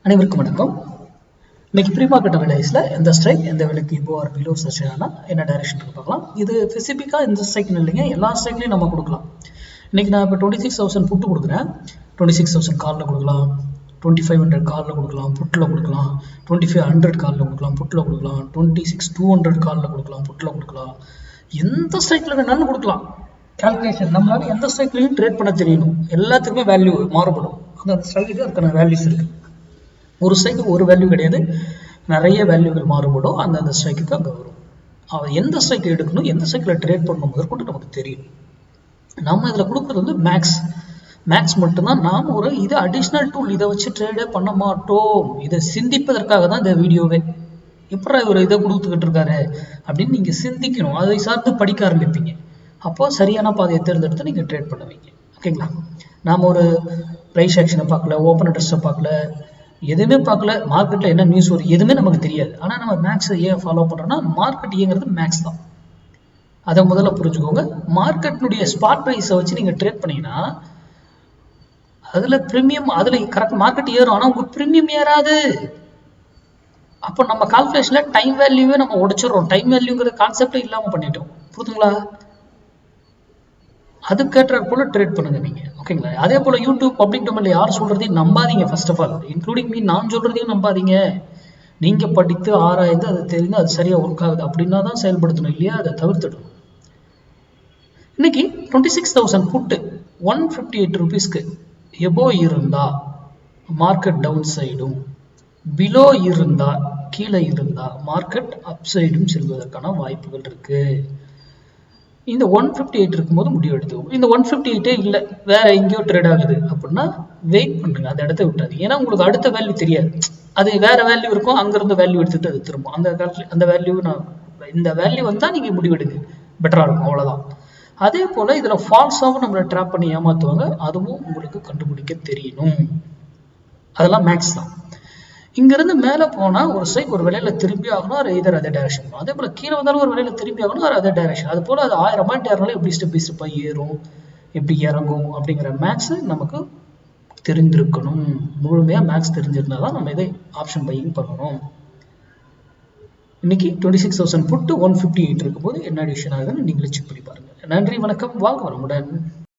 அனைவருக்கும் வணக்கம். இன்னைக்கு ப்ரீ மார்க்கெட் அனலைஸ்ல எந்த ஸ்ட்ரைக் எந்த விலைக்கு இப்போ ஆர் பிலோ சர்ச் என்ன டைரக்ஷன் பார்க்கலாம். இது ஸ்பெசிஃபிக்காக இந்த ஸ்ட்ரைக்னு இல்லைங்க, எல்லா ஸ்ட்ரைக்லையும் நம்ம கொடுக்கலாம். இன்னைக்கு நான் இப்போ 26,000 புட்டு கொடுக்குறேன். 26,000 காலில் கொடுக்கலாம், 2500 காலில் கொடுக்கலாம், புட்டில் கொடுக்கலாம், 2500 காலில் கொடுக்கலாம், புட்டில் கொடுக்கலாம், 26,200 காலில் கொடுக்கலாம், புட்டில் கொடுக்கலாம். எந்த ஸ்ட்ரைக்கில் வேணாலும் கொடுக்கலாம். கால்குலேஷன் நம்மளால எந்த ஸ்ட்ரைக்லையும் ட்ரேட் பண்ண தெரியணும். எல்லாத்துக்குமே வேல்யூ மாறுபடும். அந்த ஸ்ட்ரைக்கு அதுக்கான வேல்யூஸ் இருக்கு. ஒரு ஸ்ட்ரைக்கு ஒரு வேல்யூ கிடையாது, நிறைய வேல்யூகள் மாறுபடும். அந்த ஸ்ட்ரைக்கு அங்கே வரும். அவன் எந்த ஸ்ட்ரைக்கை எடுக்கணும், எந்த ஸ்ட்ரைக்கில் ட்ரேட் பண்ணணும் முதற்கொண்டு நமக்கு தெரியும். நம்ம இதில் கொடுக்குறது வந்து மேக்ஸ் மட்டும்தான். நாம் ஒரு இது அடிஷ்னல் டூல், இதை வச்சு ட்ரேடே பண்ண மாட்டோம். இதை சிந்திப்பதற்காக தான் இந்த வீடியோவே. எப்படி இவர் இதை கொடுத்துக்கிட்டு இருக்காரு அப்படின்னு நீங்கள் சிந்திக்கணும். அதை சார்ந்து படிக்க ஆரம்பிப்பீங்க. அப்போ சரியான பாதையை தேர்ந்தெடுத்து நீங்கள் ட்ரேட் பண்ணுவீங்க. ஓகேங்களா? நாம் ஒரு ப்ரைஸ் ஆக்ஷனை பார்க்கல, ஓப்பன் அட்ரஸை பார்க்கல, எதுவுமே பார்க்கல. மார்க்கெட்டில் என்ன நியூஸ் வரும் எதுவுமே நமக்கு தெரியாது. ஆனால் நம்ம மேக்ஸை ஏன் ஃபாலோ பண்ணுறோம்னா, மார்க்கெட் இயங்கிறது மேக்ஸ் தான். அதை முதல்ல புரிஞ்சுக்கோங்க. மார்க்கெட்டினுடைய ஸ்பாட் ப்ரைஸை வச்சு நீங்கள் ட்ரேட் பண்ணீங்கன்னா அதில் ப்ரீமியம், அதில் கரெக்ட் மார்க்கெட் ஏறும், ஆனால் உங்களுக்கு ப்ரீமியம் ஏறாது. அப்போ நம்ம கால்குலேஷனில் டைம் வேல்யூவே நம்ம உடைச்சிடறோம். டைம் வேல்யூங்கிற கான்செப்டே இல்லாமல் பண்ணிட்டோம். புரியுதுங்களா? அதுக்கேற்ற போல ட்ரேட் பண்ணுங்க நீங்க. ஓகேங்களா? அதே போல யூடியூப் பப்ளிக் டொமைன்ல யார் சொல்றதையும் நம்பாதீங்க. First of all including me, நான் சொல்றதையும் நம்பாதீங்க. நீங்க படித்து ஆராய்ந்து அதை தெரிந்து அது சரியா ஒர்க் ஆகுது அப்படின்னா தான் செயல்படுத்தணும், இல்லையா அதை தவிர்த்துடணும். இன்னைக்கு 26,000 புட்டு 158 ருபீஸ்க்கு எபோ இருந்தா மார்க்கெட் டவுன் சைடும், பிலோ இருந்தா கீழே இருந்தா மார்க்கெட் அப் சைடும் செல்வதற்கான வாய்ப்புகள் இருக்கு. இந்த 158 இருக்கும்போது முடிவு எடுத்துக்கோங்க. இந்த 158 இல்லை, வேற எங்கேயோ ட்ரேட் ஆகுது அப்படின்னா வெயிட் பண்ணுங்க, அந்த இடத்த விட்டாது. ஏன்னா உங்களுக்கு அடுத்த வேல்யூ தெரியாது. அது வேற வேல்யூ இருக்கும், அங்கிருந்து வேல்யூ எடுத்துட்டு அது திரும்ப அந்த வேல்யூ இந்த வேல்யூ வந்தா நீங்க முடிவெடுங்க, பெட்டரா இருக்கும். அவ்வளவுதான். அதே போல இதுல ஃபால்ஸாவும் நம்மளை ட்ராப் பண்ணி ஏமாத்துவாங்க, அதுவும் உங்களுக்கு கண்டுபிடிக்க தெரியணும். அதெல்லாம் மேக்ஸ் தான். இங்கிருந்து மேலே போனால் ஒரு ஸ்ட்ரைக் ஒரு விலையில திரும்பி ஆகணும், அது இதர் அதே டைரக்ஷன். அதே போல் கீழே வந்தாலும் ஒரு விலையில திரும்பி ஆகணும், அது அதே டைரக்ஷன். அது போல் அது 1000 பாயிண்ட் ஏறினாலும் எப்படி ஸ்டெப் பை ஸ்டெப்பாக ஏறும், எப்படி இறங்கும் அப்படிங்கிற மேக்ஸ் நமக்கு தெரிஞ்சிருக்கணும். முழுமையாக மேக்ஸ் தெரிஞ்சிருந்தா தான் நம்ம இதை ஆப்ஷன் பையிங் பண்ணணும். இன்னைக்கு 26,000 புட்டு 158 இருக்கும்போது என்ன டிசிஷன் ஆகுதுன்னு நீங்களே செக் பண்ணி பாருங்க. நன்றி, வணக்கம், வாங்க வரமுடன்.